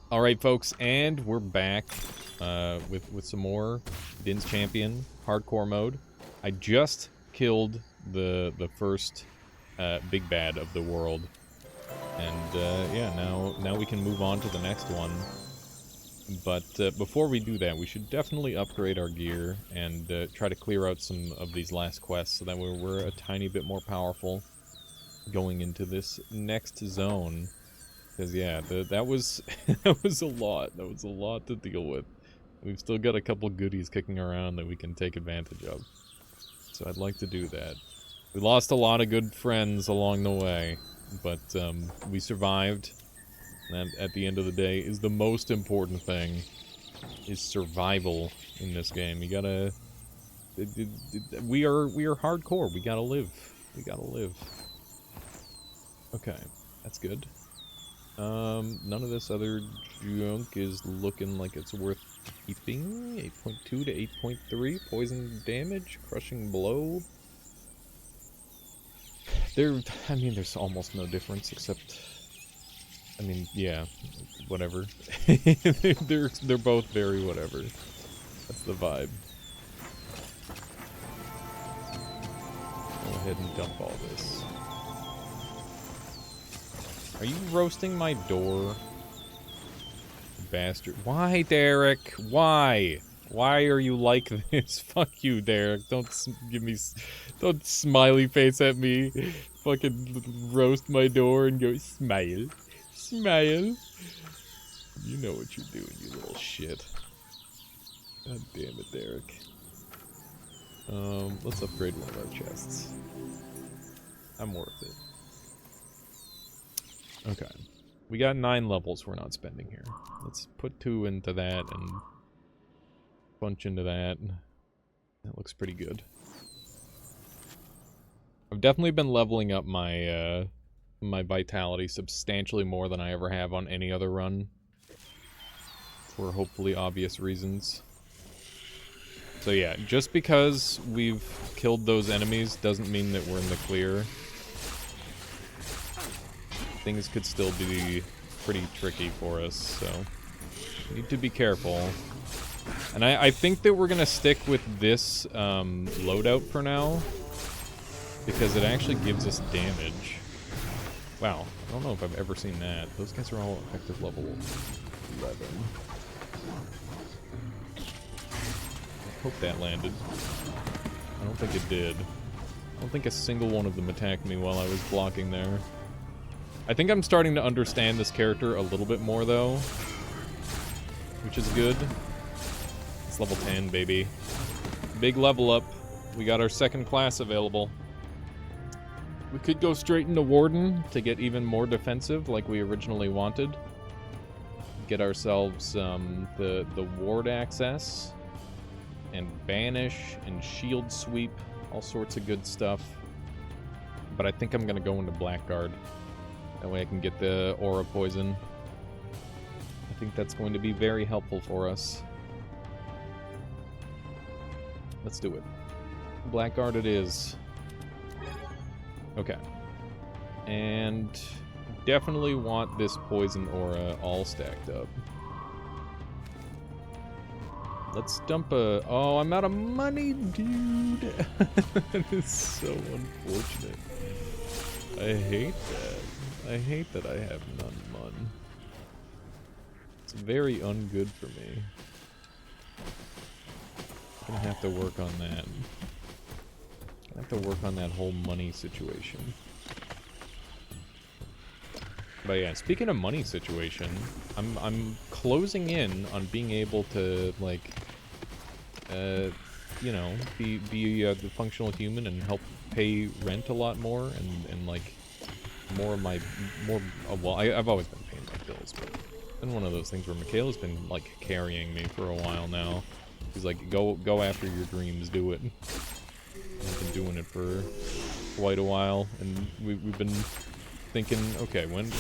All right, folks, and we're back with some more Din's Champion hardcore mode. I just killed the first big bad of the world, and yeah, now we can move on to the next one. But before we do that, we should definitely upgrade our gear and try to clear out some of these last quests so that we're a tiny bit more powerful going into this next zone. Because, yeah, that was that was a lot. That was a lot to deal with. We've still got a couple goodies kicking around that we can take advantage of. So I'd like to do that. We lost a lot of good friends along the way, but we survived. And at the end of the day, is the most important thing, is survival in this game. You gotta... we are hardcore. We gotta live. We gotta live. Okay, that's good. None of this other junk is looking like it's worth keeping. 8.2 to 8.3. Poison damage. Crushing blow. I mean, there's almost no difference except... I mean, yeah, whatever. they're both very whatever. That's the vibe. Go ahead and dump all this. Are you roasting my door? Bastard. Why, Derek? Why? Why are you like this? Fuck you, Derek. Don't don't smiley face at me. Fucking roast my door and go, smile. Smile. You know what you're doing, you little shit. God damn it, Derek. Let's upgrade one of our chests. I'm worth it. Okay. We got 9 levels we're not spending here. Let's put 2 into that and punch into that. That looks pretty good. I've definitely been leveling up my my vitality substantially more than I ever have on any other run. For hopefully obvious reasons. So yeah, just because we've killed those enemies doesn't mean that we're in the clear. Things could still be pretty tricky for us, so we need to be careful. And I think that we're gonna stick with this loadout for now, because it actually gives us damage. Wow, I don't know if I've ever seen that. Those guys are all effective level 11. I hope that landed. I don't think it did. I don't think a single one of them attacked me while I was blocking there. I think I'm starting to understand this character a little bit more, though. Which is good. It's level 10, baby. Big level up. We got our second class available. We could go straight into Warden to get even more defensive, like we originally wanted. Get ourselves the ward access. And banish and shield sweep. All sorts of good stuff. But I think I'm going to go into blackguard. That way I can get the aura poison. I think that's going to be very helpful for us. Let's do it. Blackguard it is. Okay. And definitely want this poison aura all stacked up. Let's dump a... Oh, I'm out of money, dude. That is so unfortunate. I hate that. I hate that I have none. It's very ungood for me. I'm gonna have to work on that. I have to work on that whole money situation. But yeah, speaking of money situation, I'm closing in on being able to, like, you know, be the functional human and help pay rent a lot more and like well, I've always been paying my bills, but it's been one of those things where Michaela's been like carrying me for a while now. She's like, go after your dreams, do it. And I've been doing it for quite a while, and we've been thinking, okay, when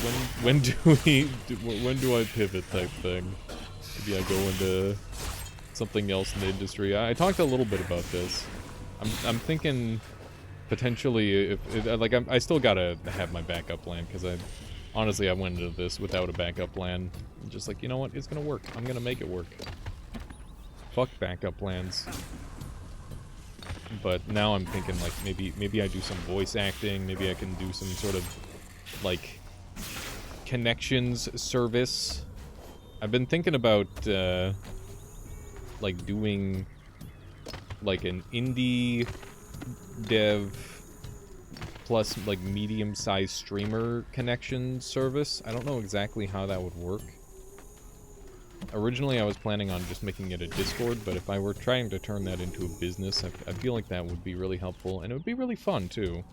do I pivot type thing? Maybe I go into something else in the industry. I talked a little bit about this. I'm thinking potentially, if like I still gotta have my backup plan because Honestly, I went into this without a backup plan. I'm just like, you know what? It's gonna work. I'm gonna make it work. Fuck backup plans. But now I'm thinking, like, maybe I do some voice acting. Maybe I can do some sort of, like, connections service. I've been thinking about, like, doing, like, an indie dev plus, like, medium-sized streamer connection service. I don't know exactly how that would work. Originally, I was planning on just making it a Discord, but if I were trying to turn that into a business, I feel like that would be really helpful, and it would be really fun, too.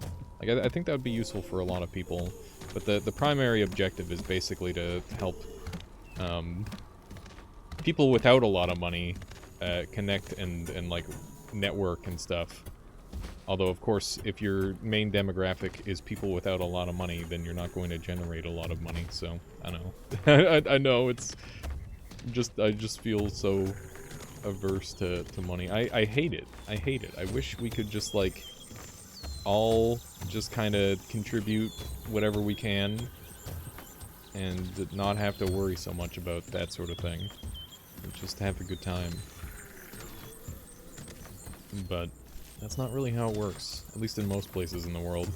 Like, I think that would be useful for a lot of people, but the primary objective is basically to help people without a lot of money connect and, like, network and stuff. Although, of course, if your main demographic is people without a lot of money, then you're not going to generate a lot of money, so, I know. I know, it's... I just feel so averse to money. I hate it. I hate it. I wish we could just, like, all just kind of contribute whatever we can and not have to worry so much about that sort of thing. And just have a good time. But that's not really how it works, at least in most places in the world.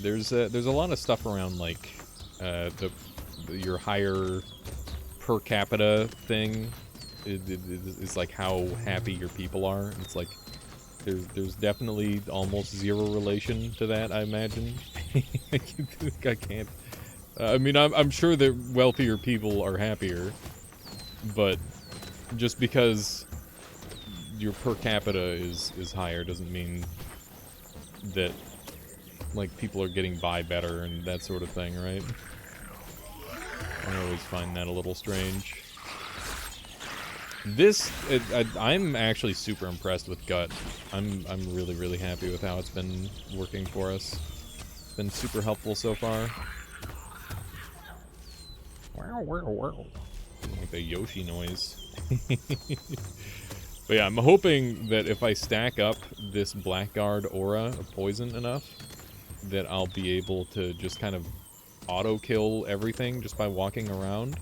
There's a lot of stuff around, like, your higher per capita thing is like how happy your people are. It's like there's definitely almost zero relation to that, I imagine. I can't. I mean, I'm sure that wealthier people are happier, but just because your per capita is higher doesn't mean that, like, people are getting by better and that sort of thing, right? I always find that a little strange. I'm actually super impressed with Gut. I'm really, really happy with how it's been working for us. It's been super helpful so far. Wow, wow, wow. Like the Yoshi noise. But yeah, I'm hoping that if I stack up this blackguard aura of poison enough, that I'll be able to just kind of auto-kill everything just by walking around.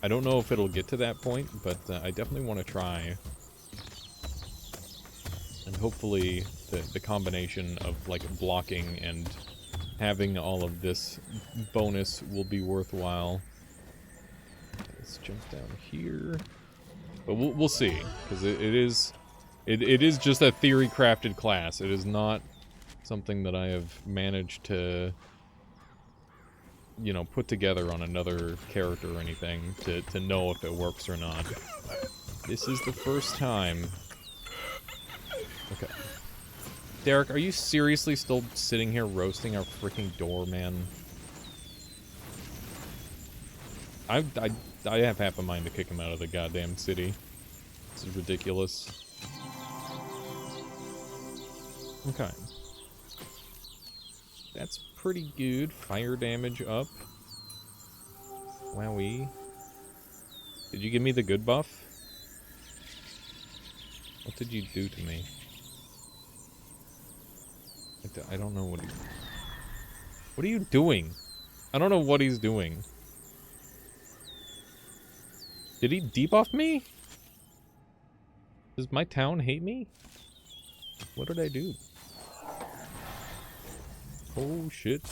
I don't know if it'll get to that point, but I definitely want to try. And hopefully the combination of, like, blocking and having all of this bonus will be worthwhile. Let's jump down here. But we'll see, because it is just a theory-crafted class. It is not something that I have managed to, you know, put together on another character or anything to know if it works or not. This is the first time. Okay. Derek, are you seriously still sitting here roasting our freaking door, man? I have half a mind to kick him out of the goddamn city. This is ridiculous. Okay. That's pretty good. Fire damage up. Wowee. Did you give me the good buff? What did you do to me? I don't know what he... What are you doing? I don't know what he's doing. Did he debuff me? Does my town hate me? What did I do? Oh shit.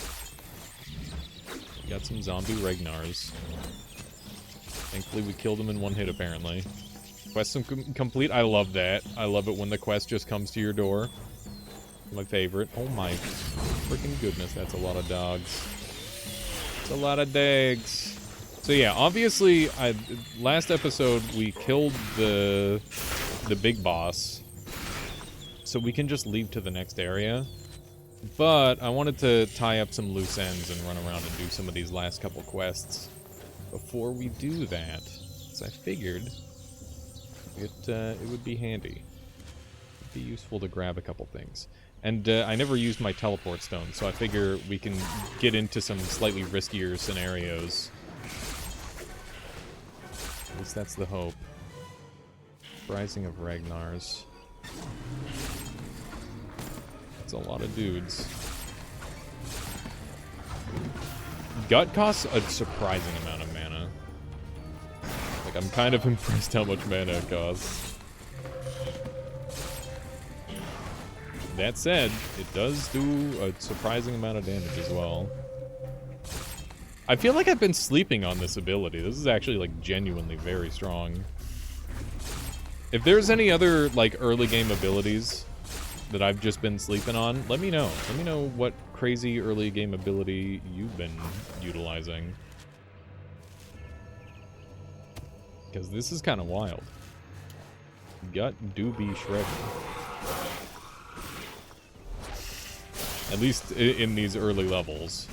Got some zombie Regnars. Thankfully we killed them in one hit apparently. Quest complete? I love that. I love it when the quest just comes to your door. My favorite. Oh my freaking goodness, that's a lot of dogs. It's a lot of dags. So yeah, obviously, last episode we killed the big boss, so we can just leave to the next area. But I wanted to tie up some loose ends and run around and do some of these last couple quests before we do that. So I figured it would be handy. It'd be useful to grab a couple things. And I never used my teleport stone, so I figure we can get into some slightly riskier scenarios. At least that's the hope. Rising of Ragnars. It's a lot of dudes. Gut costs a surprising amount of mana. Like, I'm kind of impressed how much mana it costs. That said, it does do a surprising amount of damage as well. I feel like I've been sleeping on this ability. This is actually, like, genuinely very strong. If there's any other, like, early game abilities that I've just been sleeping on, let me know. Let me know what crazy early game ability you've been utilizing. Because this is kind of wild. Gut do be shredded. At least in these early levels.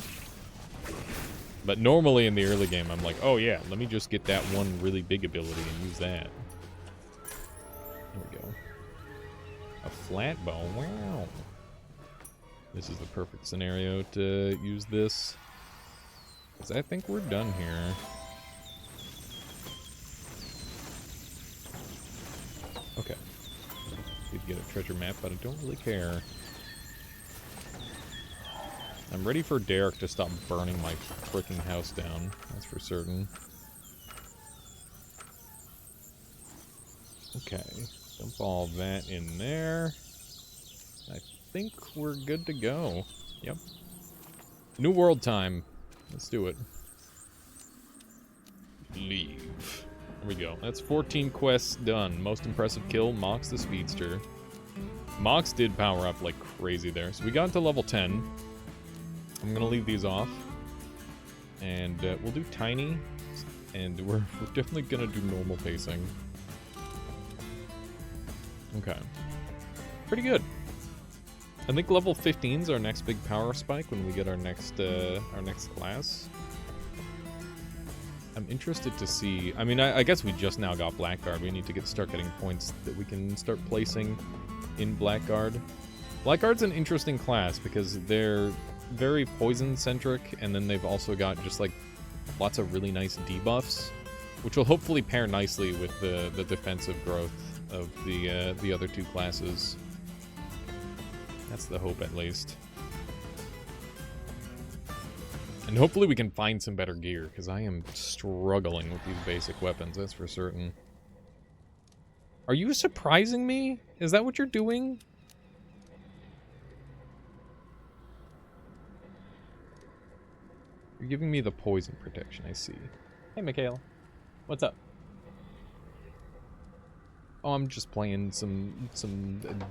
But normally in the early game, I'm like, oh yeah, let me just get that one really big ability and use that. There we go. A flat bow, wow. This is the perfect scenario to use this. Because I think we're done here. Okay. Need to get a treasure map, but I don't really care. I'm ready for Derek to stop burning my freaking house down. That's for certain. Okay. Dump all that in there. I think we're good to go. Yep. New world time. Let's do it. Leave. There we go. That's 14 quests done. Most impressive kill, Mox the Speedster. Mox did power up like crazy there. So we got to level 10. I'm gonna leave these off. And we'll do tiny. And we're definitely gonna do normal pacing. Okay. Pretty good. I think level 15 is our next big power spike when we get our next class. I'm interested to see. I mean, I guess we just now got Blackguard. We need to start getting points that we can start placing in Blackguard. Blackguard's an interesting class because they're very poison-centric, and then they've also got just like lots of really nice debuffs, which will hopefully pair nicely with the defensive growth of the other two classes. That's the hope, at least. And hopefully we can find some better gear, because I am struggling with these basic weapons, that's for certain. Are you surprising me? Is that what you're doing? You're giving me the poison protection, I see. Hey, Michaela. What's up? Oh, I'm just playing some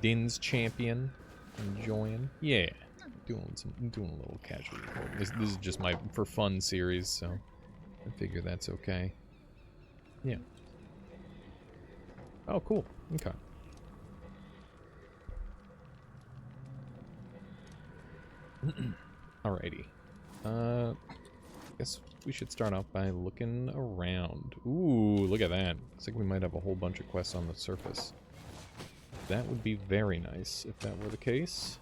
Din's Champion. Enjoying. Yeah. Doing a little casual record. This is just my for fun series, so I figure that's okay. Yeah. Oh, cool. Okay. Alrighty. Guess we should start off by looking around. Ooh, look at that. Looks like we might have a whole bunch of quests on the surface. That would be very nice if that were the case.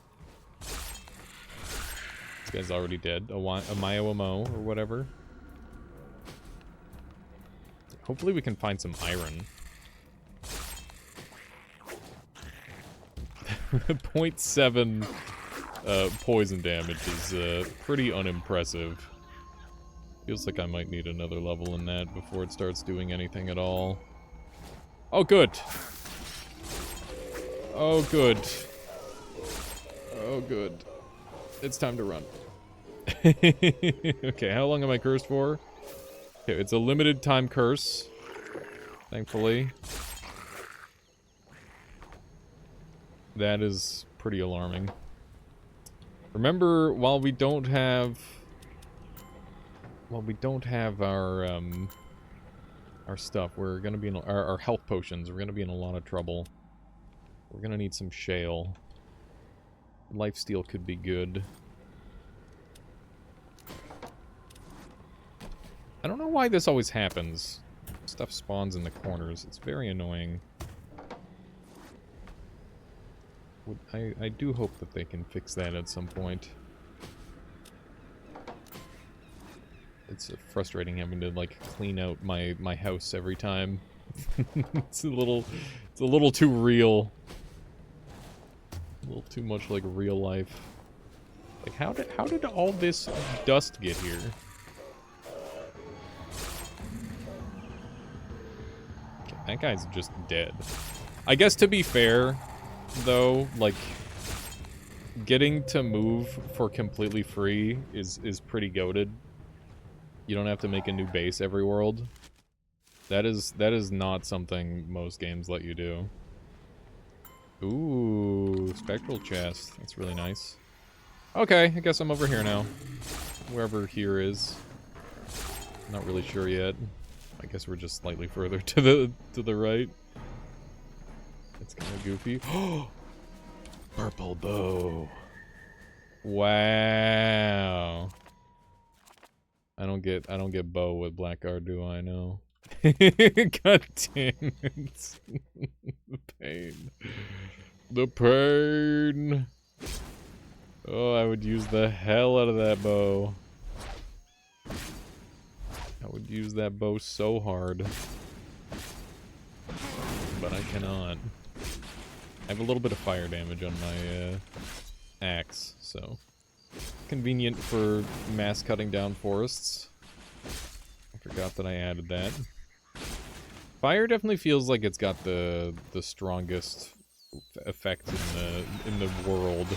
This guy's already dead. A Mayo-Amo or whatever. Hopefully we can find some iron. 0.7 poison damage is pretty unimpressive. Feels like I might need another level in that before it starts doing anything at all. Oh, good. Oh, good. Oh, good. It's time to run. Okay, how long am I cursed for? Okay, it's a limited time curse. Thankfully. That is pretty alarming. Remember, while we don't have our stuff, we're gonna be in our health potions. We're gonna be in a lot of trouble. We're gonna need some shale. Lifesteal could be good. I don't know why this always happens. Stuff spawns in the corners. It's very annoying. I do hope that they can fix that at some point. It's frustrating having to like clean out my house every time. It's a little too real. A little too much like real life. Like how did all this dust get here? That guy's just dead. I guess to be fair, though, like, getting to move for completely free is pretty goated. You don't have to make a new base every world. That is not something most games let you do. Ooh, spectral chest. That's really nice. Okay, I guess I'm over here now. Wherever here is. Not really sure yet. I guess we're just slightly further to the right. It's kind of goofy. Purple bow. Wow. I don't get bow with blackguard, do I? No. God damn it. The pain. The pain. Oh, I would use the hell out of that bow. I would use that bow so hard. But I cannot. I have a little bit of fire damage on my axe, so convenient for mass cutting down forests. I forgot that I added that. Fire definitely feels like it's got the strongest effect in the world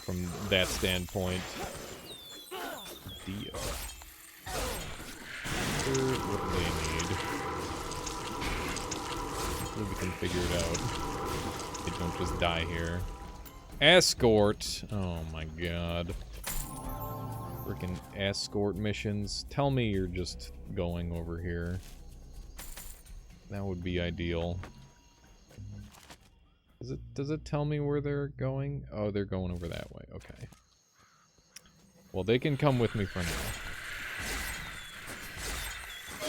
from that standpoint. Dio. What do they need? Hopefully we can figure it out. They don't just die here. Escort! Oh my god. Freaking escort missions. Tell me you're just going over here. That would be ideal. Does it tell me where they're going? Oh, they're going over that way. Okay. Well, they can come with me for now.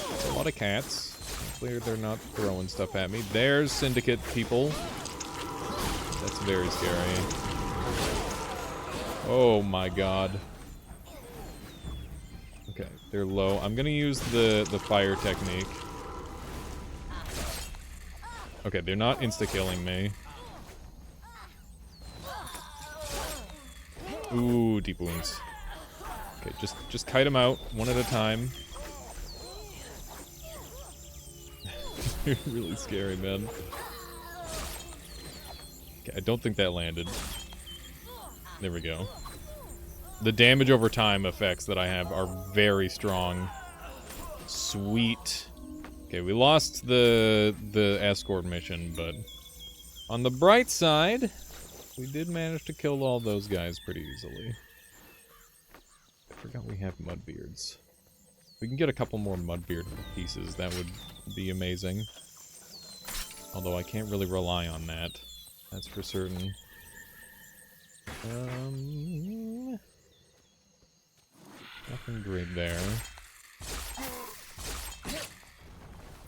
There's a lot of cats. Hopefully they're not throwing stuff at me. There's syndicate people. That's very scary. Oh my god. Okay, they're low. I'm gonna use the fire technique. Okay, they're not insta-killing me. Ooh, deep wounds. Okay, just kite them out one at a time. You're really scary, man. Okay, I don't think that landed. There we go. The damage over time effects that I have are very strong. Sweet. Okay, we lost the escort mission, but on the bright side, we did manage to kill all those guys pretty easily. I forgot we have mudbeards. We can get a couple more mudbeard pieces, that would be amazing. Although I can't really rely on that. That's for certain. Nothing great there.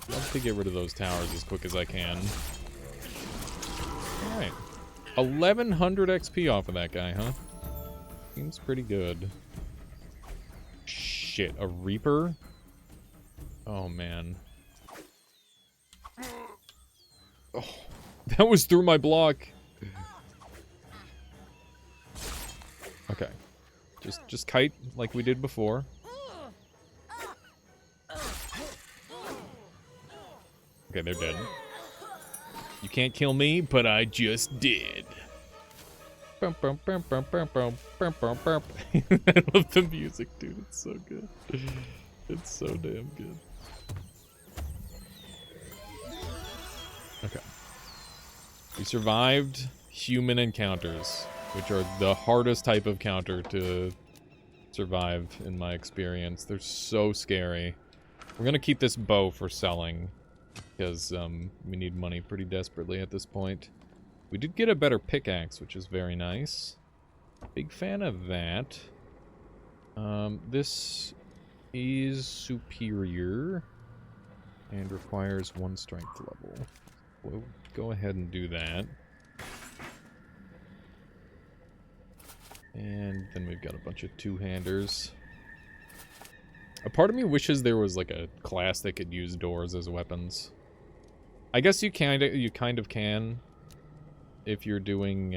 Love to get rid of those towers as quick as I can. Alright. 1100 XP off of that guy, huh? Seems pretty good. Shit, a Reaper? Oh, man. Oh, that was through my block. Okay. Just kite like we did before. Okay, they're dead. You can't kill me, but I just did. I love the music, dude. It's so good. It's so damn good. Okay. We survived human encounters, which are the hardest type of counter to survive in my experience. They're so scary. We're gonna keep this bow for selling, because we need money pretty desperately at this point. We did get a better pickaxe, which is very nice. Big fan of that. This is superior and requires 1 strength level. We'll go ahead and do that. And then we've got a bunch of two-handers. A part of me wishes there was like a class that could use doors as weapons. I guess you kind of can if you're doing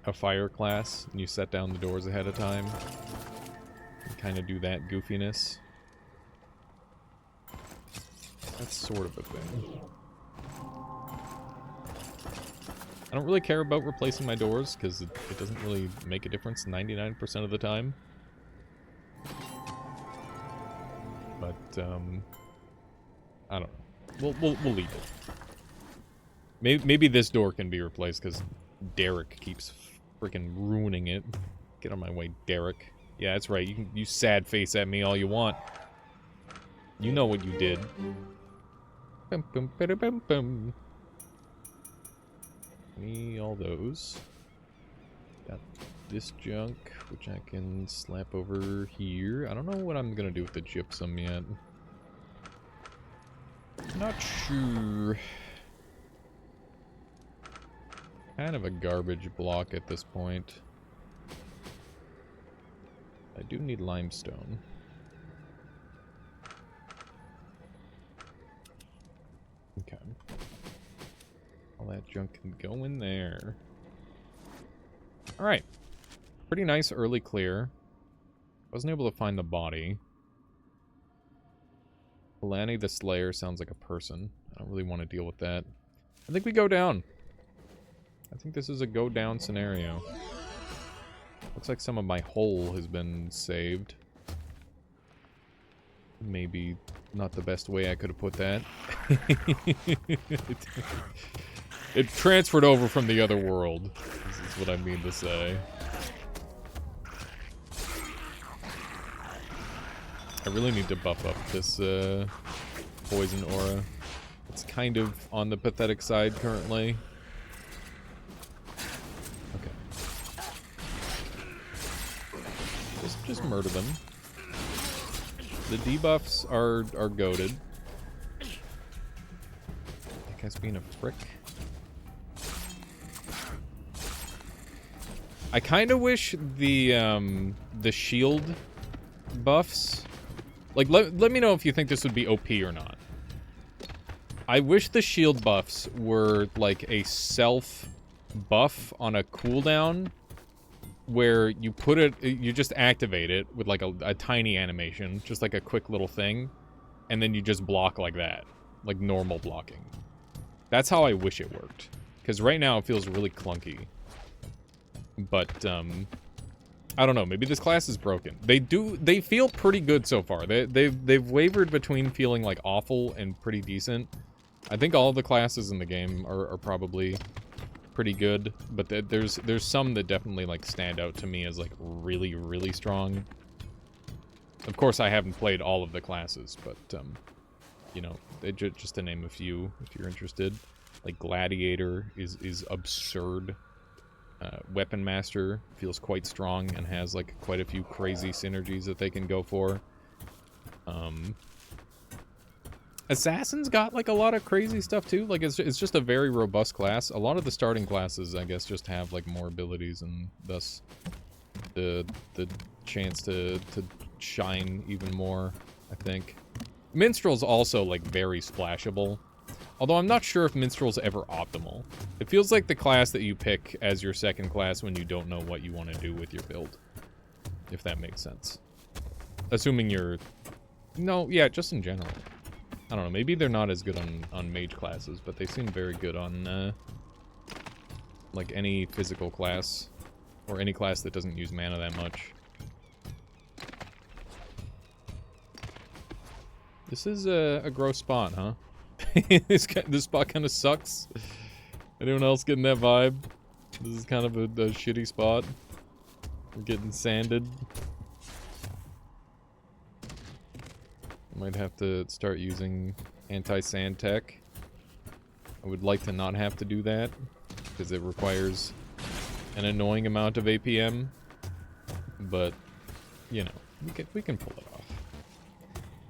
a fire class and you set down the doors ahead of time. You kind of do that goofiness. That's sort of a thing. I don't really care about replacing my doors, because it doesn't really make a difference 99% of the time. But, I don't know. We'll leave it. Maybe this door can be replaced, because Derek keeps freaking ruining it. Get on my way, Derek. Yeah, that's right. You can sad face at me all you want. You know what you did. Bum, bum, bada, bum, bum. Me all those. Got this junk, which I can slap over here. I don't know what I'm gonna do with the gypsum yet. Not sure. Kind of a garbage block at this point. I do need limestone. Okay. All that junk can go in there. Alright. Pretty nice early clear. Wasn't able to find the body. Alani the Slayer sounds like a person. I don't really want to deal with that. I think we go down. I think this is a go down scenario. Looks like some of my hole has been saved. Maybe not the best way I could have put that. It transferred over from the other world, is what I mean to say. I really need to buff up this poison aura. It's kind of on the pathetic side currently. Okay. Just murder them. The debuffs are goated. That guy's being a frick. I kind of wish the shield buffs... Like, let me know if you think this would be OP or not. I wish the shield buffs were, like, a self-buff on a cooldown where you put it... You just activate it with, like, a tiny animation, just like a quick little thing, and then you just block like that. Like, normal blocking. That's how I wish it worked. Because right now it feels really clunky. But, I don't know. Maybe this class is broken. They feel pretty good so far. They've wavered between feeling, like, awful and pretty decent. I think all of the classes in the game are probably pretty good. But there's some that definitely, like, stand out to me as, like, really, really strong. Of course, I haven't played all of the classes, but, you know, just to name a few, if you're interested. Like, Gladiator is absurd. Weapon Master feels quite strong and has, like, quite a few crazy synergies that they can go for. Assassin's got, like, a lot of crazy stuff, too. Like, it's just a very robust class. A lot of the starting classes, I guess, just have, like, more abilities and thus the chance to shine even more, I think. Minstrel's also, like, very splashable. Although I'm not sure if Minstrel's ever optimal. It feels like the class that you pick as your second class when you don't know what you want to do with your build. If that makes sense. Assuming you're... No, yeah, just in general. I don't know, maybe they're not as good on mage classes, but they seem very good on, like, any physical class. Or any class that doesn't use mana that much. This is a gross spot, huh? This spot kind of sucks. Anyone else getting that vibe? This is kind of a shitty spot. We're getting sanded. I might have to start using anti-sand tech. I would like to not have to do that, because it requires an annoying amount of APM. But, you know, we can pull it off.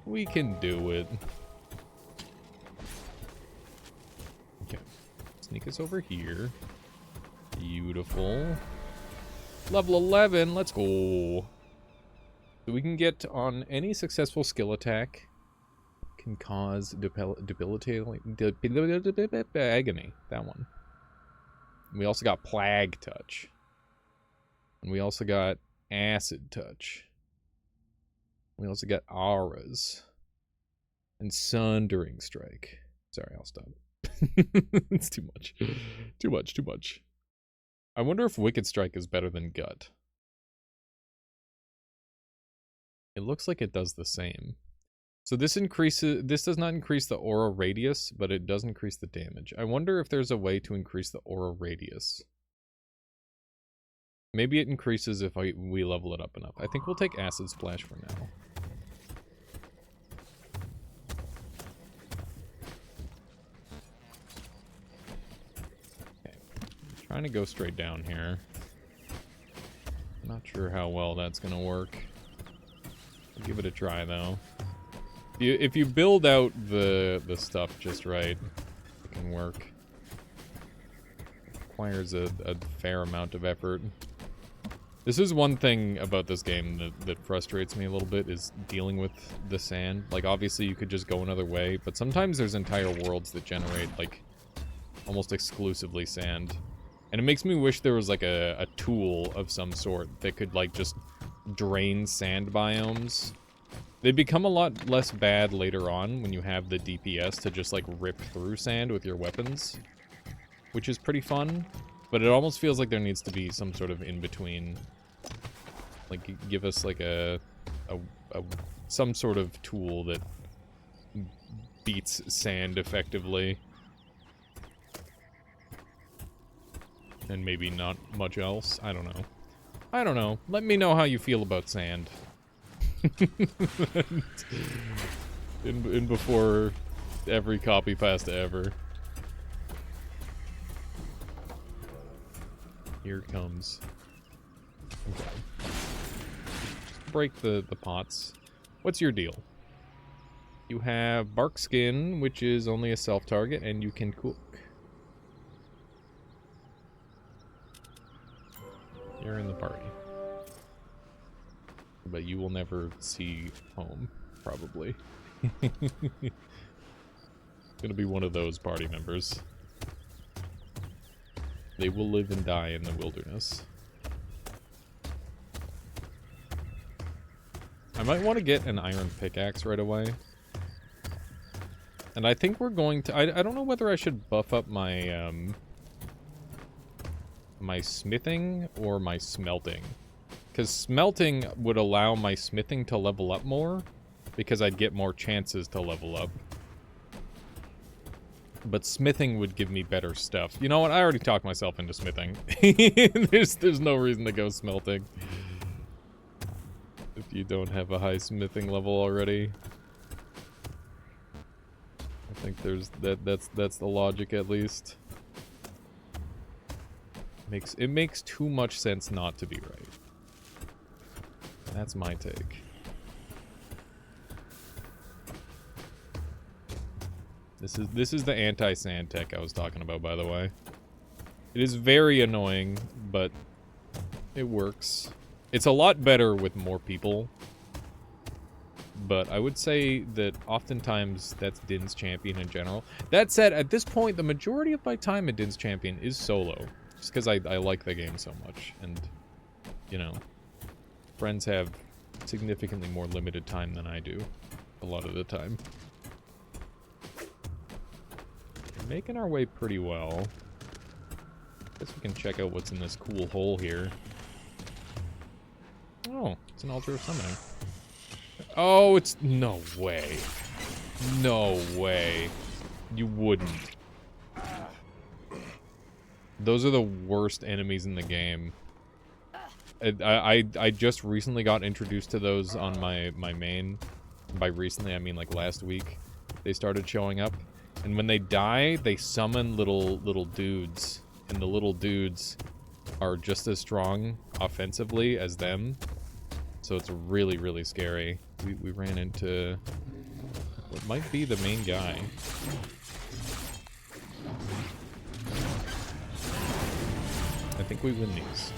We can do it. Okay. Sneak us over here. Beautiful. Level 11, let's go. So we can get on any successful skill attack. Can cause debilitating agony. That one. We also got Plague Touch. And we also got Acid Touch. We also got Auras. And Sundering Strike. Sorry, I'll stop. It's too much. Too much, too much. I wonder if Wicked Strike is better than Gut. It looks like it does the same. So this does not increase the aura radius, but it does increase the damage. I wonder if there's a way to increase the aura radius. Maybe it increases if we level it up enough. I think we'll take Acid Splash for now. Okay. I'm trying to go straight down here. Not sure how well that's gonna work. I'll give it a try though. If you build out the stuff just right, it can work. It requires a fair amount of effort. This is one thing about this game that frustrates me a little bit, is dealing with the sand. Like, obviously you could just go another way, but sometimes there's entire worlds that generate, like, almost exclusively sand. And it makes me wish there was, like, a tool of some sort that could, like, just drain sand biomes. They become a lot less bad later on when you have the DPS to just, like, rip through sand with your weapons, which is pretty fun, but it almost feels like there needs to be some sort of in-between. Like, give us, like, some sort of tool that beats sand effectively. And maybe not much else. I don't know. I don't know. Let me know how you feel about sand. in before every copy pasta ever. Here it comes. Okay. Just break the pots. What's your deal? You have bark skin, which is only a self-target, and you can cook. You're in the party. But you will never see home, probably. Gonna be one of those party members. They will live and die in the wilderness. I might want to get an iron pickaxe right away. And I think we're going to... I don't know whether I should buff up my, my smithing or my smelting. Because smelting would allow my smithing to level up more, because I'd get more chances to level up. But smithing would give me better stuff. You know what? I already talked myself into smithing. There's no reason to go smelting. If you don't have a high smithing level already. I think there's that's the logic at least. It makes too much sense not to be right. That's my take. This is the anti-sand tech I was talking about, by the way. It is very annoying, but it works. It's a lot better with more people. But I would say that oftentimes that's Din's champion in general. That said, at this point, the majority of my time at Din's champion is solo. Just because I like the game so much. And, you know, friends have significantly more limited time than I do. A lot of the time. We're making our way pretty well. Guess we can check out what's in this cool hole here. Oh, it's an altar of summoning. Oh, it's... no way. No way. You wouldn't. Those are the worst enemies in the game. I just recently got introduced to those on my main. By recently, I mean like last week. They started showing up. And when they die, they summon little dudes. And the little dudes are just as strong offensively as them. So it's really, really scary. We ran into what might be the main guy. I think we win these.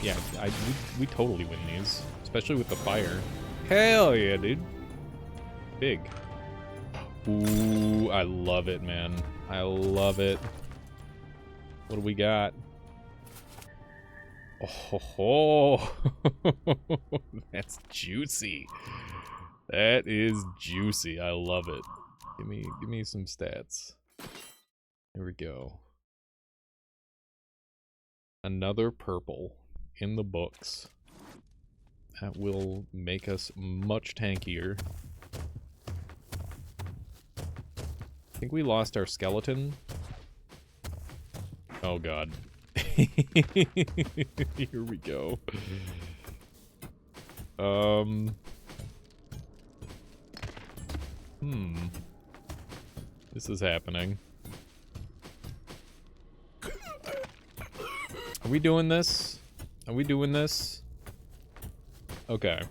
Yeah, we totally win these. Especially with the fire. Hell yeah, dude. Big. Ooh, I love it, man. I love it. What do we got? Oh, ho, ho. That's juicy. That is juicy. I love it. Give me some stats. Here we go. Another purple in the books. That will make us much tankier. I think we lost our skeleton. Oh god. Here we go. This is happening. Are we doing this? Are we doing this? Okay.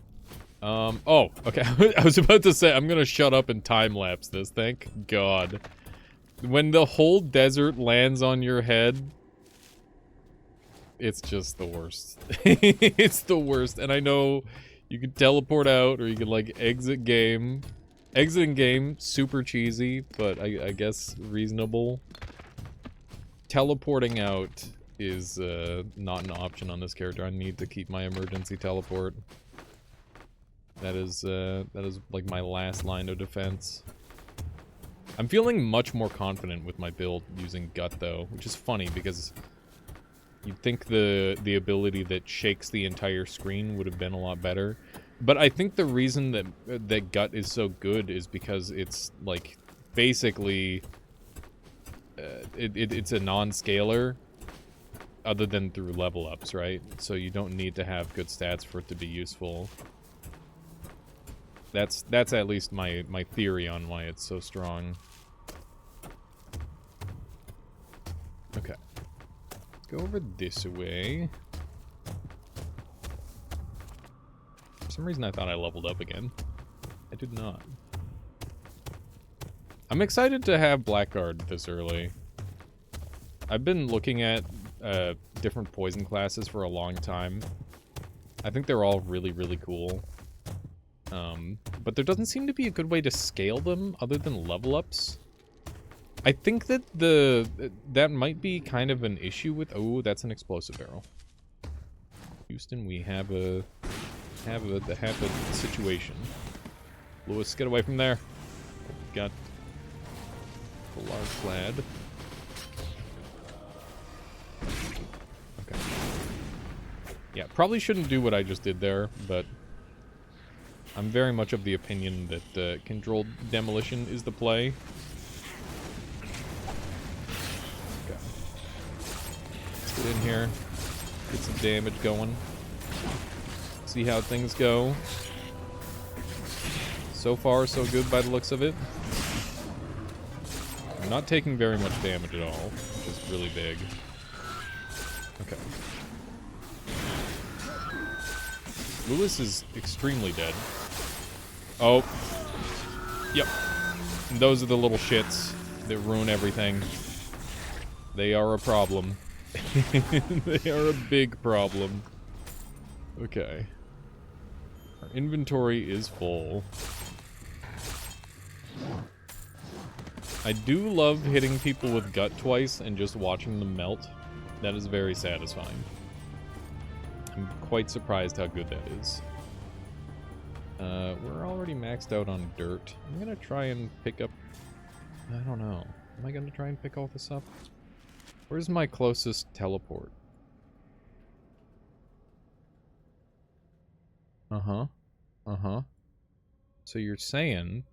Oh, okay. I was about to say, I'm gonna shut up and time-lapse this, thank God. When the whole desert lands on your head, it's just the worst. It's the worst, and I know you can teleport out, or you can, like, exit game. Exiting game, super cheesy, but I guess reasonable. Teleporting out is not an option on this character. I need to keep my emergency teleport. That is like my last line of defense. I'm feeling much more confident with my build using Gut though, which is funny because you'd think the ability that shakes the entire screen would have been a lot better. But I think the reason that Gut is so good is because it's like basically it's a non-scaler other than through level ups, right? So you don't need to have good stats for it to be useful. That's at least my theory on why it's so strong. Okay. Let's go over this way. For some reason I thought I leveled up again. I did not. I'm excited to have blackguard this early. I've been looking at different poison classes for a long time. I think they're all really, really cool. But there doesn't seem to be a good way to scale them other than level ups. I think that that might be kind of an issue with... Oh, that's an explosive barrel. Houston, we have a situation. Lewis, get away from there. Got a large clad. Okay. Yeah, probably shouldn't do what I just did there, but I'm very much of the opinion that controlled demolition is the play. Okay. Let's get in here, get some damage going. See how things go. So far, so good by the looks of it. I'm not taking very much damage at all, which is really big. Okay. Lewis is extremely dead. Oh. Yep. And those are the little shits that ruin everything. They are a problem. They are a big problem. Okay. Our inventory is full. I do love hitting people with gut twice and just watching them melt. That is very satisfying. I'm quite surprised how good that is. We're already maxed out on dirt. I'm gonna try and pick up... I don't know. Am I gonna try and pick all this up? Where's my closest teleport? Uh-huh. Uh-huh. So you're saying...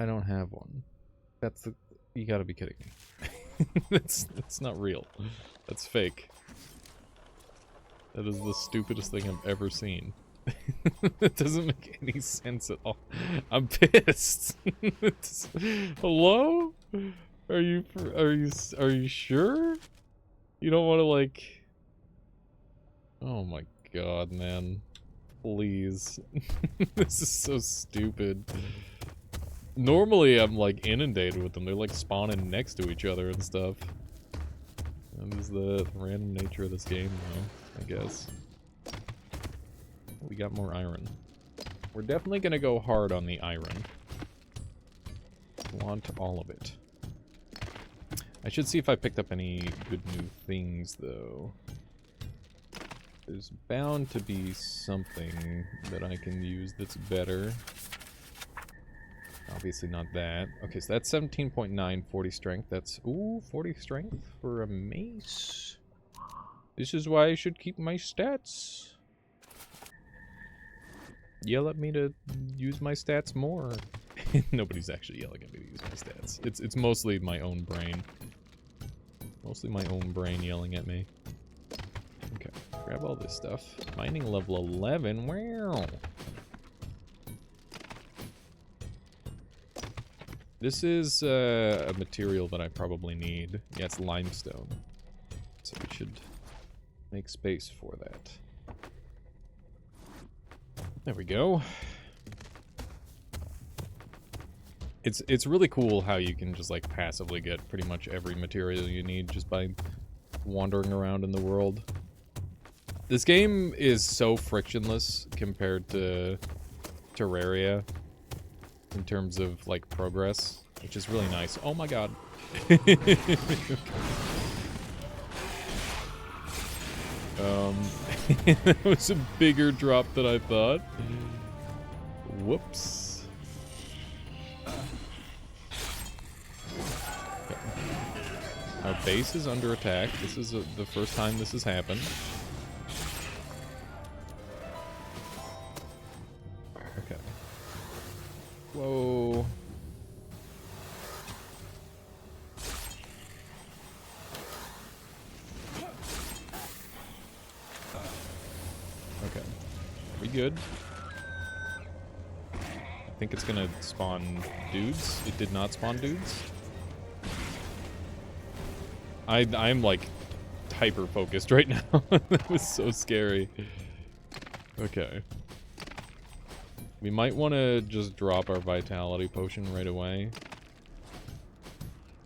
I don't have one. That's the... You gotta be kidding me. That's not real. That's fake. That is the stupidest thing I've ever seen. It doesn't make any sense at all. I'm pissed. Hello? Are you sure? You don't want to, like... Oh my god, man. Please. This is so stupid. Normally I'm like inundated with them. They're like spawning next to each other and stuff. That is the random nature of this game though, I guess. We got more iron. We're definitely gonna go hard on the iron. Want all of it. I should see if I picked up any good new things, though. There's bound to be something that I can use that's better. Obviously not that. Okay, so that's 17.9, 40 strength. That's, ooh, 40 strength for a mace. This is why I should keep my stats. Yell at me to use my stats more. Nobody's actually yelling at me to use my stats. It's mostly my own brain. Mostly my own brain yelling at me. Okay, grab all this stuff. Mining level 11, wow. This is a material that I probably need. Yeah, it's limestone. So we should make space for that. There we go. It's really cool how you can just like passively get pretty much every material you need just by wandering around in the world. This game is so frictionless compared to Terraria in terms of like progress, which is really nice. Oh my god. That was a bigger drop than I thought. Whoops. Okay. Our base is under attack. This is the first time this has happened. Okay. Whoa. Okay. Are we good? I think it's gonna spawn dudes. It did not spawn dudes. I'm like hyper focused right now. That was so scary. Okay. We might want to just drop our vitality potion right away.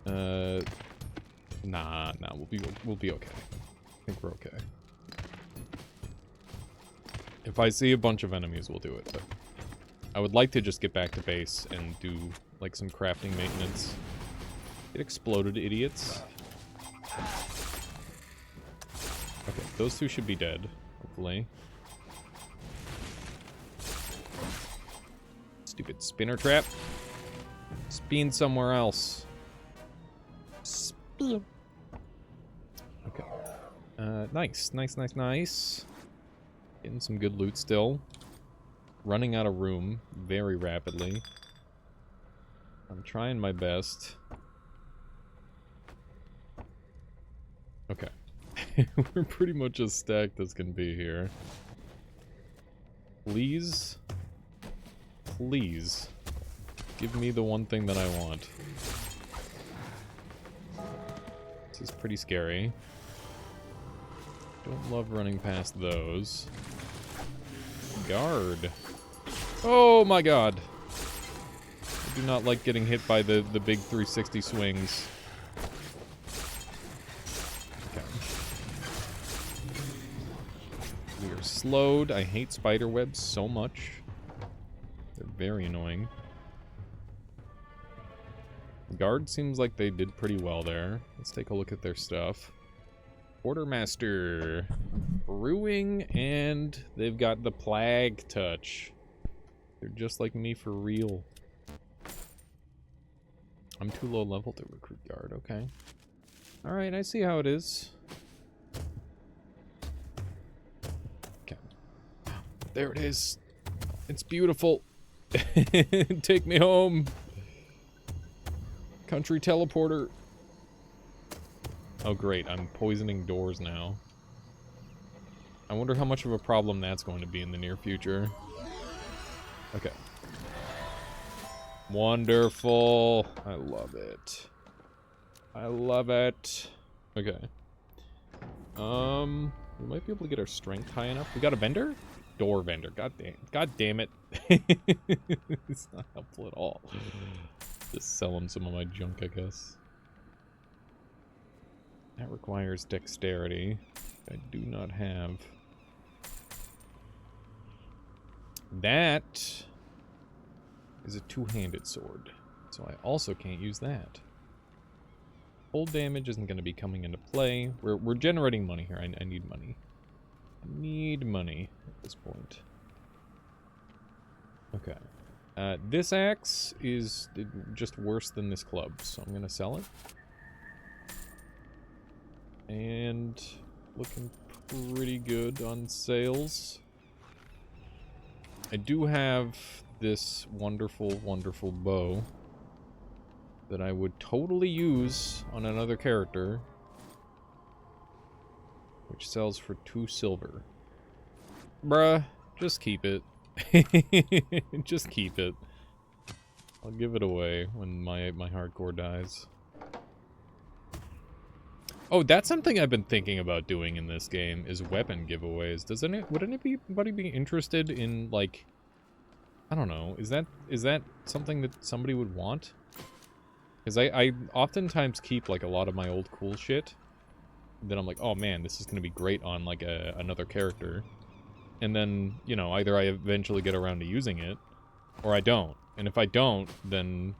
Nah, we'll be okay. I think we're okay. If I see a bunch of enemies, we'll do it, but I would like to just get back to base and do like some crafting maintenance. Get exploded, idiots. Okay, those two should be dead, hopefully. Stupid spinner trap. Spin somewhere else. Spin. Okay. Nice. Getting some good loot still. Running out of room very rapidly. I'm trying my best. Okay. We're pretty much as stacked as can be here. Please. Please. Give me the one thing that I want. This is pretty scary. Don't love running past those. Guard. Oh my god. I do not like getting hit by the big 360 swings. Okay. We are slowed. I hate spider webs so much. They're very annoying. Guard seems like they did pretty well there. Let's take a look at their stuff. Quartermaster. Brewing, and they've got the plague touch. They're just like me for real. I'm too low level to recruit guard, okay. Alright, I see how it is. Okay. There it is. It's beautiful. Take me home. Country teleporter. Oh great, I'm poisoning doors now. I wonder how much of a problem that's going to be in the near future. Okay. Wonderful. I love it. I love it. Okay. We might be able to get our strength high enough. We got a vendor? Door vendor. God damn it. It's not helpful at all. Just sell him some of my junk, I guess. That requires dexterity. I do not have. That is a two-handed sword, so I also can't use that. Cold damage isn't going to be coming into play. We're generating money here. I need money. I need money at this point. Okay. This axe is just worse than this club, so I'm going to sell it. And looking pretty good on sales. I do have this wonderful, wonderful bow that I would totally use on another character, which sells for 2 silver. Bruh, just keep it. Just keep it. I'll give it away when my hardcore dies. Oh, that's something I've been thinking about doing in this game, is weapon giveaways. Would anybody be interested in, like, I don't know, is that something that somebody would want? Because I oftentimes keep, like, a lot of my old cool shit. Then I'm like, oh man, this is going to be great on, like, another character. And then, you know, either I eventually get around to using it, or I don't. And if I don't, then,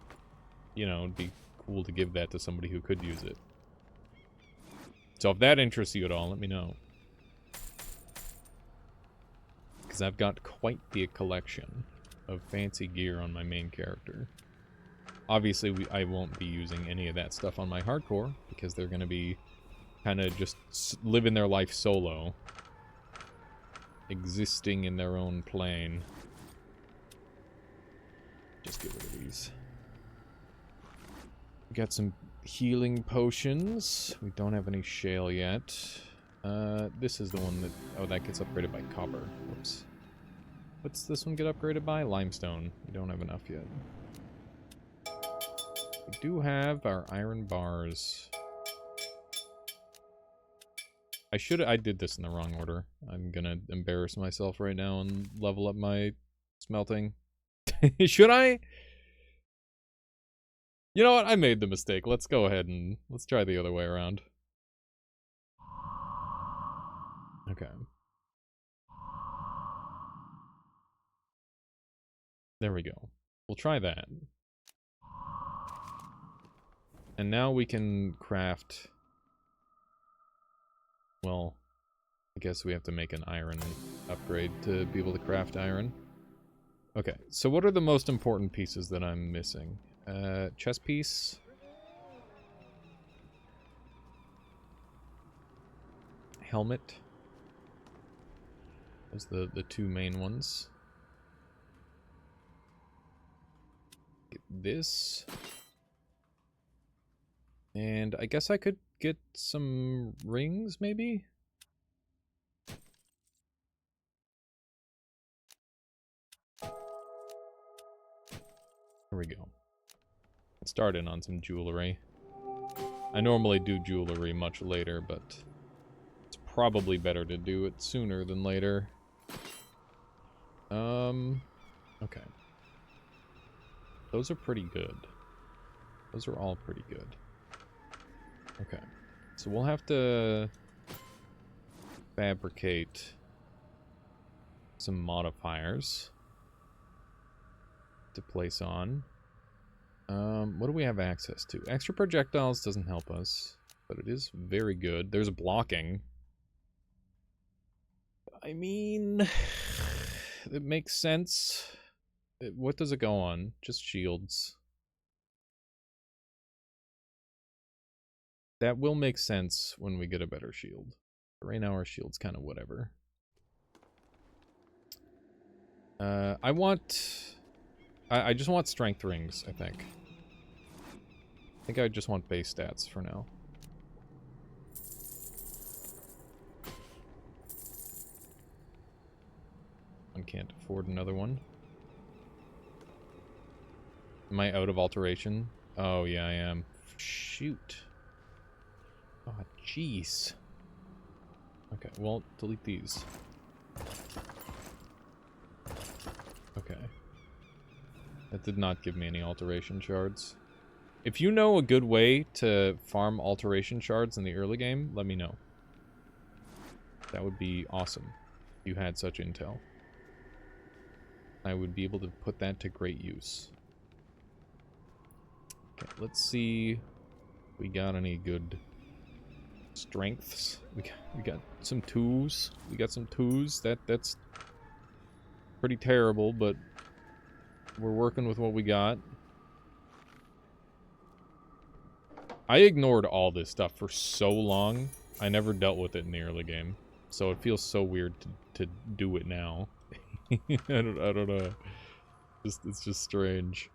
you know, it'd be cool to give that to somebody who could use it. So if that interests you at all, let me know. Because I've got quite the collection of fancy gear on my main character. Obviously, I won't be using any of that stuff on my hardcore, because they're going to be kind of just living their life solo. Existing in their own plane. Just get rid of these. We got some healing potions. We don't have any shale yet. This is the one that... Oh, that gets upgraded by copper. Whoops. What's this one get upgraded by? Limestone. We don't have enough yet. We do have our iron bars. I did this in the wrong order. I'm gonna embarrass myself right now and level up my smelting. Should I? You know what? I made the mistake. Let's go ahead and let's try the other way around. Okay. There we go. We'll try that. And now we can craft... Well, I guess we have to make an iron upgrade to be able to craft iron. Okay, so what are the most important pieces that I'm missing? Chest piece. Helmet. Those are the 2 main ones. Get this. And I guess I could get some rings, maybe? Here we go. Let's start in on some jewelry. I normally do jewelry much later, but it's probably better to do it sooner than later. Okay. Those are pretty good. Those are all pretty good. Okay. So we'll have to fabricate some modifiers to place on. What do we have access to? Extra projectiles doesn't help us, but it is very good. There's blocking. I mean, it makes sense. What does it go on? Just shields. That will make sense when we get a better shield. Right now our shield's kind of whatever. I just want strength rings, I think. I think I just want base stats for now. I can't afford another one. Am I out of alteration? Oh, yeah, I am. Shoot. Oh, jeez. Okay, well, delete these. Okay. That did not give me any alteration shards. If you know a good way to farm alteration shards in the early game, let me know. That would be awesome if you had such intel. I would be able to put that to great use. Okay, let's see. we got any good strengths. We got some twos. We got some twos. That's pretty terrible, but we're working with what we got. I ignored all this stuff for so long. I never dealt with it in the early game, so it feels so weird to do it now. I don't know. It's just strange.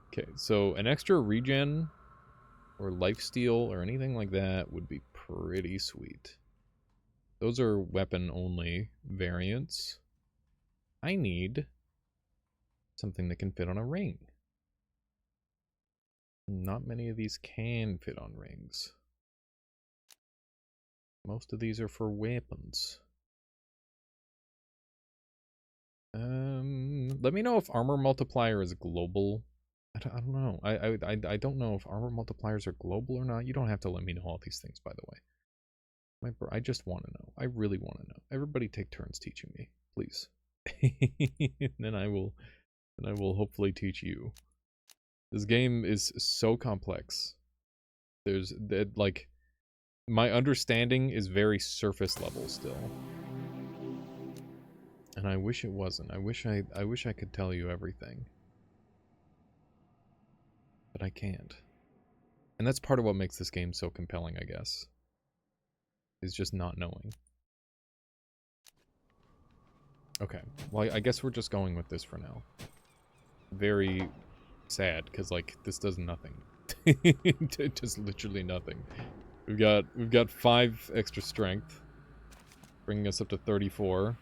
Okay, so an extra regen or lifesteal or anything like that would be pretty sweet. Those are weapon-only variants. I need something that can fit on a ring. Not many of these can fit on rings. Most of these are for weapons. Let me know if armor multiplier is global. I don't know. I don't know if armor multipliers are global or not. You don't have to let me know all these things, by the way. I just want to know. I really want to know. Everybody take turns teaching me, please. And then I will hopefully teach you. This game is so complex. There's that, like, my understanding is very surface level still. And I wish it wasn't. I wish I could tell you everything. But I can't. And that's part of what makes this game so compelling, I guess. Is just not knowing. Okay. Well, I guess we're just going with this for now. Very sad, because, like, this does nothing. Just literally nothing. We've got 5 extra strength, bringing us up to 34,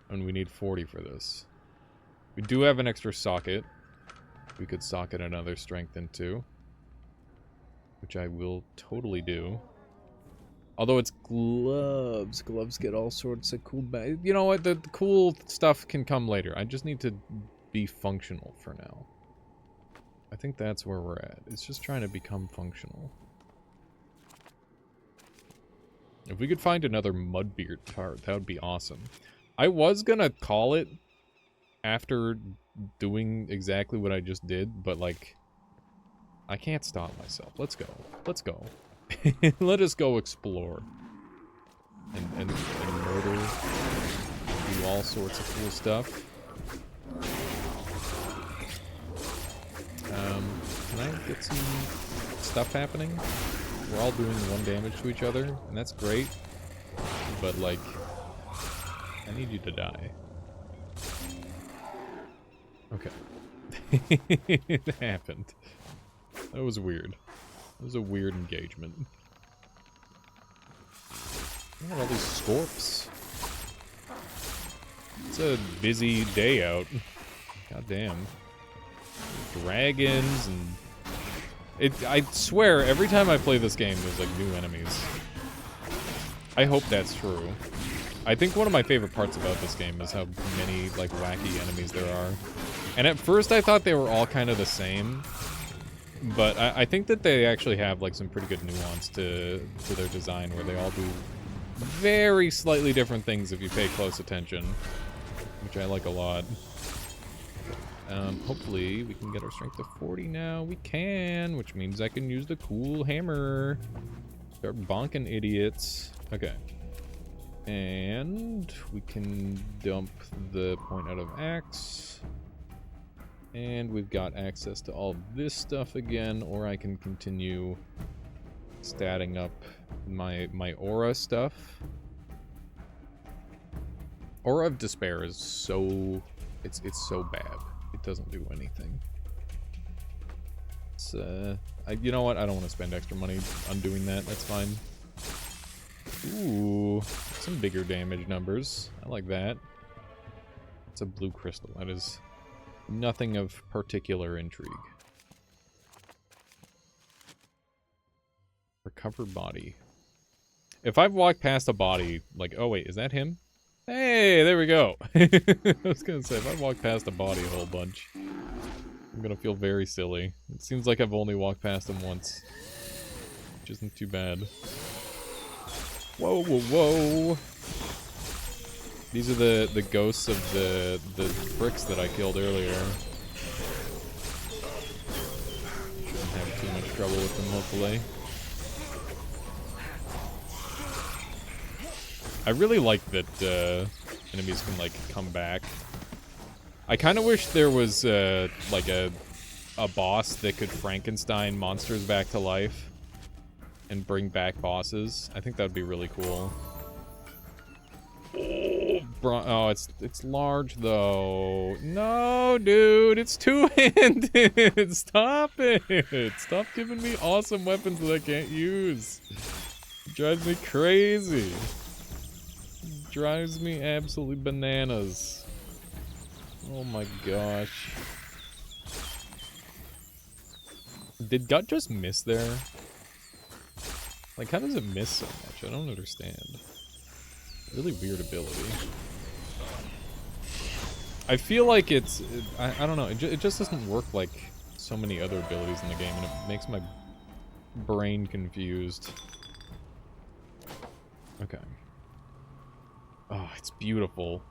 and we need 40 for this. We do have an extra socket. We could socket another strength into, which I will totally do. Although it's gloves. Gloves get all sorts of cool... You know what? The cool stuff can come later. I just need to be functional for now. I think that's where we're at. It's just trying to become functional. If we could find another Mudbeard tart, that would be awesome. I was gonna call it after doing exactly what I just did, but, like, I can't stop myself. Let's go. Let's go. Let us go explore. And murder. Do all sorts of cool stuff. Can I get some stuff happening? We're all doing 1 damage to each other, and that's great. But, like, I need you to die. Okay. It happened. That was weird. It was a weird engagement. Look at all these scorps. It's a busy day out. God damn. Dragons and... I swear, every time I play this game, there's, like, new enemies. I hope that's true. I think one of my favorite parts about this game is how many, like, wacky enemies there are. And at first I thought they were all kind of the same. But I think that they actually have, like, some pretty good nuance to their design, where they all do very slightly different things if you pay close attention. Which I like a lot. Hopefully we can get our strength to 40 now. We can, which means I can use the cool hammer. Start bonking idiots. Okay. And we can dump the point out of axe. And we've got access to all this stuff again, or I can continue statting up my aura stuff. Aura of Despair is so... It's so bad. It doesn't do anything. It's, you know what? I don't want to spend extra money on doing that. That's fine. Ooh, some bigger damage numbers. I like that. It's a blue crystal. That is nothing of particular intrigue. Recover body. If I've walked past a body, like, oh wait, is that him? Hey, there we go. I was gonna say, if I walk past a body a whole bunch, I'm gonna feel very silly. It seems like I've only walked past him once, which isn't too bad. Whoa, whoa, whoa. These are the ghosts of the bricks that I killed earlier. Shouldn't have too much trouble with them, hopefully. I really like that enemies can, like, come back. I kind of wish there was, like, a boss that could Frankenstein monsters back to life and bring back bosses. I think that would be really cool. Oh, it's large, though. No, dude, it's two-handed. Stop it. Stop giving me awesome weapons that I can't use. It drives me crazy. It drives me absolutely bananas. Oh my gosh. Did Gut just miss there? Like, how does it miss so much? I don't understand. Really weird ability. I feel like it's... I don't know. It just doesn't work like so many other abilities in the game, and it makes my brain confused. Okay. Oh, it's beautiful.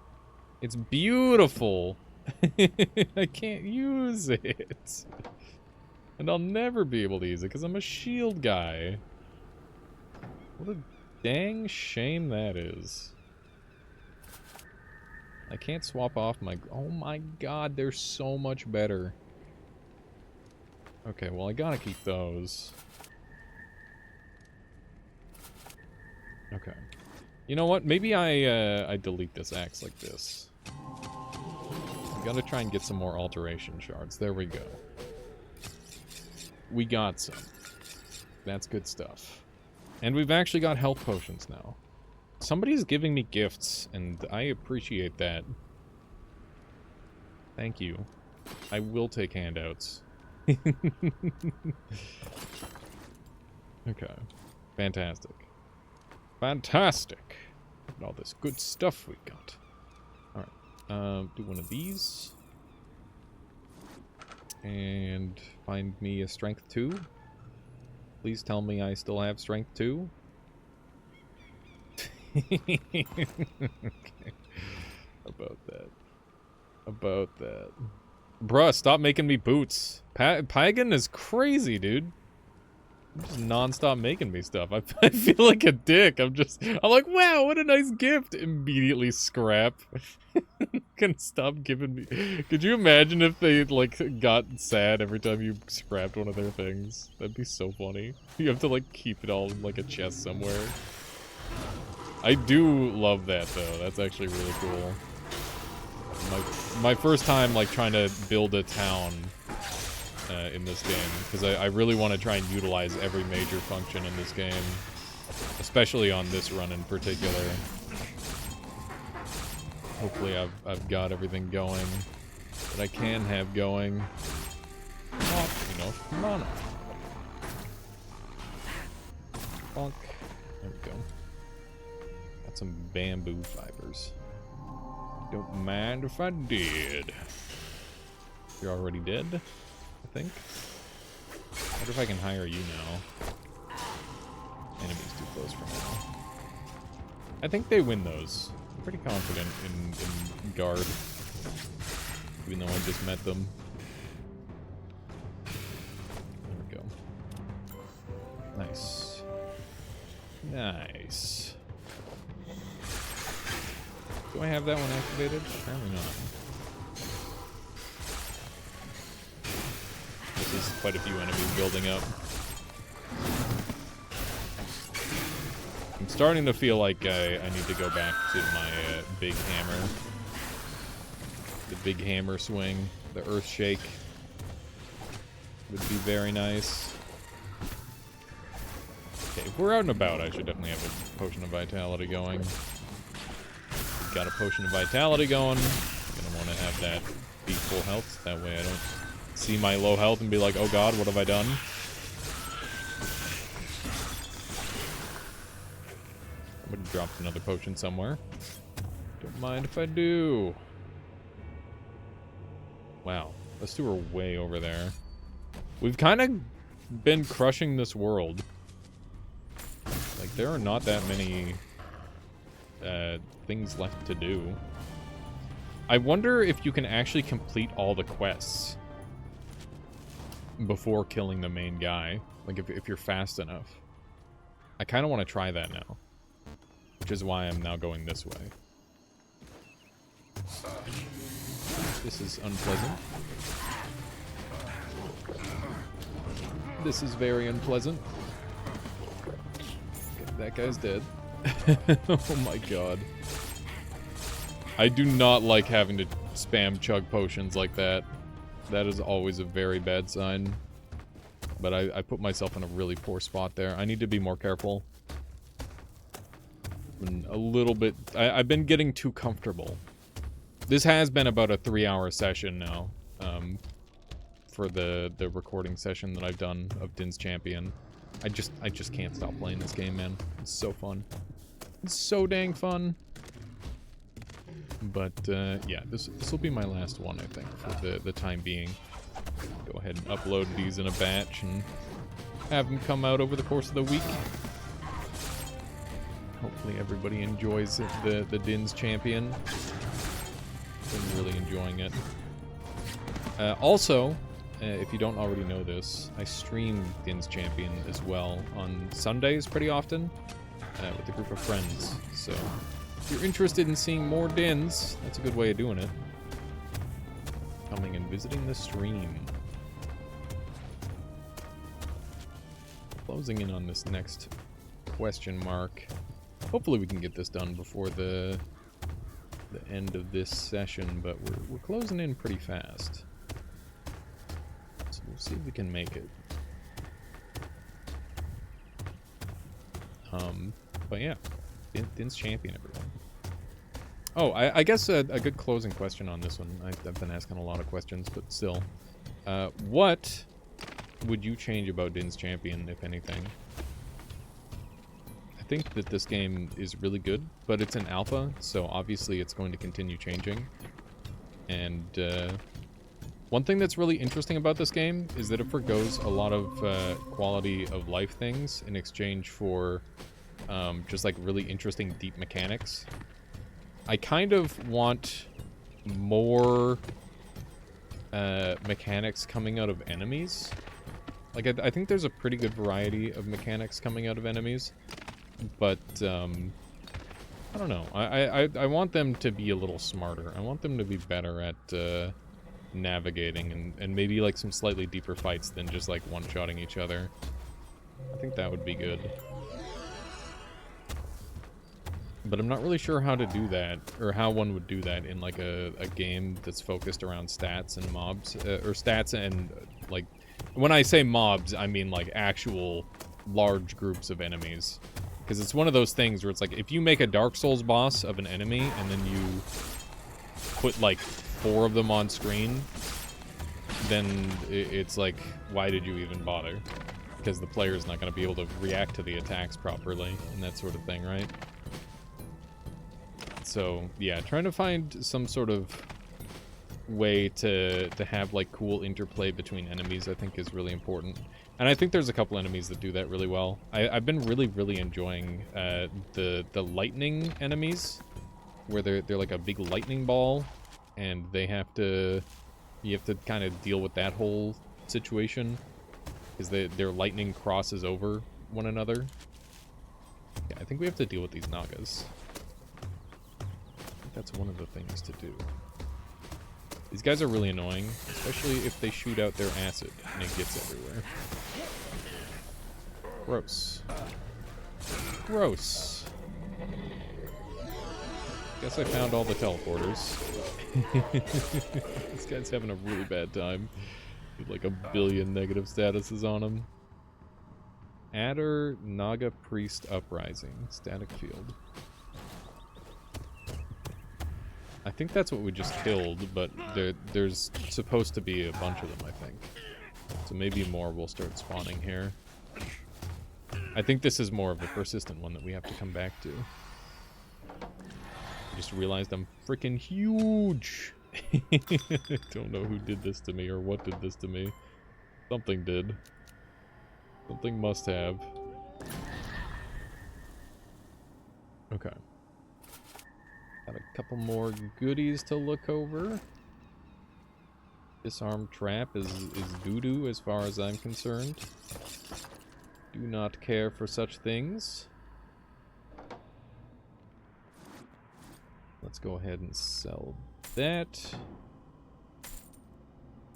It's beautiful! I can't use it. And I'll never be able to use it, because I'm a shield guy. What a dang shame that is. I can't swap off my... Oh my god, they're so much better. Okay, well I gotta keep those. Okay. You know what? Maybe I delete this axe like this. I gotta try and get some more alteration shards. There we go. We got some. That's good stuff. And we've actually got health potions now. Somebody's giving me gifts, and I appreciate that. Thank you. I will take handouts. Okay. Fantastic. Fantastic! Look at all this good stuff we got. Alright. Do one of these. And find me a strength 2. Please tell me I still have strength 2. Okay. About that. About that. Bruh, stop making me boots. Pagan is crazy, dude. Just non-stop making me stuff. I feel like a dick. I'm like, wow, what a nice gift. Immediately scrap. Can stop giving me... Could you imagine if they, like, got sad every time you scrapped one of their things? That'd be so funny. You have to, like, keep it all in, like, a chest somewhere. I do love that, though. That's actually really cool. My first time, like, trying to build a town in this game, because I really want to try and utilize every major function in this game, especially on this run in particular. Hopefully I've got everything going that I can have going. Not enough mana. Bonk. There we go. Got some bamboo fibers. Don't mind if I did. You're already dead, I think. I wonder if I can hire you now. Enemy's too close for now. I think they win those. I'm pretty confident in guard. Even though I just met them. There we go. Nice. Nice. Do I have that one activated? Apparently not. This is quite a few enemies building up. I'm starting to feel like I need to go back to my big hammer. The big hammer swing. The earth shake. Would be very nice. Okay, if we're out and about, I should definitely have a potion of vitality going. Got a potion of vitality going. Gonna want to have that be full health. That way I don't see my low health and be like, oh god, what have I done? Somebody dropped another potion somewhere. Don't mind if I do. Wow, those two are way over there. We've kind of been crushing this world. Like, there are not that many things left to do. I wonder if you can actually complete all the quests before killing the main guy. Like, if you're fast enough. I kind of want to try that now. Which is why I'm now going this way. This is unpleasant. This is very unpleasant. Okay, that guy's dead. Oh my god. I do not like having to spam chug potions like that. That is always a very bad sign. But I put myself in a really poor spot there. I need to be more careful. A little bit... I've been getting too comfortable. This has been about a 3-hour session now. For the recording session that I've done of Din's Champion. I just can't stop playing this game, man. It's so fun. It's so dang fun. But, yeah, this will be my last one, I think, for the time being. Go ahead and upload these in a batch and have them come out over the course of the week. Hopefully everybody enjoys the Din's Champion. Been really enjoying it. Also, if you don't already know this, I stream Din's Champion as well on Sundays pretty often with a group of friends. So if you're interested in seeing more Dins, that's a good way of doing it. Coming and visiting the stream. Closing in on this next question mark. Hopefully we can get this done before the end of this session, but we're closing in pretty fast. So we'll see if we can make it. But yeah, Din's Champion, everyone. Oh, I guess a good closing question on this one. I've been asking a lot of questions, but still. What would you change about Din's Champion, if anything? I think that this game is really good, but it's an alpha, so obviously it's going to continue changing. And one thing that's really interesting about this game is that it forgoes a lot of quality of life things in exchange for just like really interesting deep mechanics. I kind of want more mechanics coming out of enemies. Like, I think there's a pretty good variety of mechanics coming out of enemies. But, I don't know. I want them to be a little smarter. I want them to be better at navigating and maybe, like, some slightly deeper fights than just, like, one-shotting each other. I think that would be good. But I'm not really sure how to do that, or how one would do that in, like, a game that's focused around stats and mobs, or stats and, like, when I say mobs, I mean, like, actual large groups of enemies. Because it's one of those things where it's like, if you make a Dark Souls boss of an enemy, and then you put, like, 4 of them on screen, then it's like, why did you even bother? Because the player's not going to be able to react to the attacks properly, and that sort of thing, right? So, yeah, trying to find some sort of way to have, like, cool interplay between enemies, I think, is really important. And I think there's a couple enemies that do that really well. I've been really enjoying the lightning enemies, where they're like a big lightning ball, and you have to kind of deal with that whole situation, because their lightning crosses over one another. Yeah, I think we have to deal with these Nagas. That's one of the things to do. These guys are really annoying, especially if they shoot out their acid and it gets everywhere. Gross. Gross. Guess I found all the teleporters. This guy's having a really bad time. With like 1 billion negative statuses on him. Adder Naga Priest Uprising. Static field. I think that's what we just killed, but there's supposed to be a bunch of them, I think. So maybe more will start spawning here. I think this is more of a persistent one that we have to come back to. I just realized I'm freaking huge! I don't know who did this to me or what did this to me. Something did. Something must have. Okay. Got a couple more goodies to look over. Disarm trap is doo-doo as far as I'm concerned. Do not care for such things. Let's go ahead and sell that.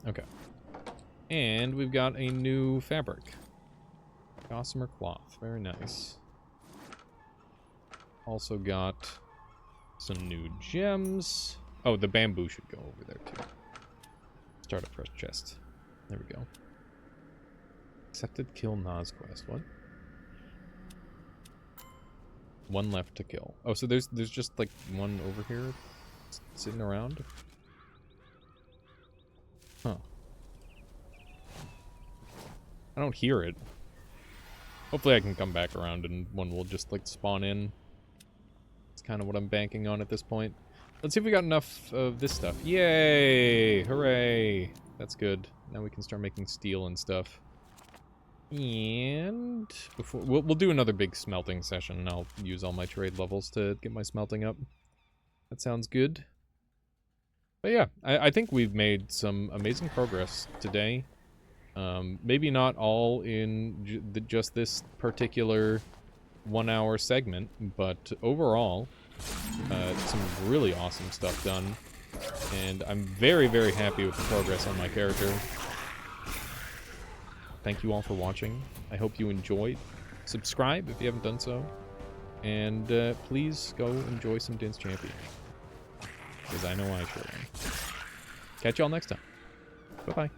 Okay. And we've got a new fabric. Gossamer cloth. Very nice. Also got some new gems. Oh, the bamboo should go over there too. Start a fresh chest. There we go. Accepted kill Nas quest. What? One left to kill. Oh, so there's just like one over here sitting around? Huh. I don't hear it. Hopefully I can come back around and one will just like spawn in. It's kind of what I'm banking on at this point. Let's see if we got enough of this stuff. Yay! Hooray! That's good. Now we can start making steel and stuff. And before we'll do another big smelting session, and I'll use all my trade levels to get my smelting up. That sounds good. But yeah, I think we've made some amazing progress today. Maybe not all in just this particular 1 hour segment, but overall, some really awesome stuff done. And I'm very, very happy with the progress on my character. Thank you all for watching. I hope you enjoyed. Subscribe if you haven't done so. And please go enjoy some Din's Champion. Because I know I sure am. Catch y'all next time. Bye-bye.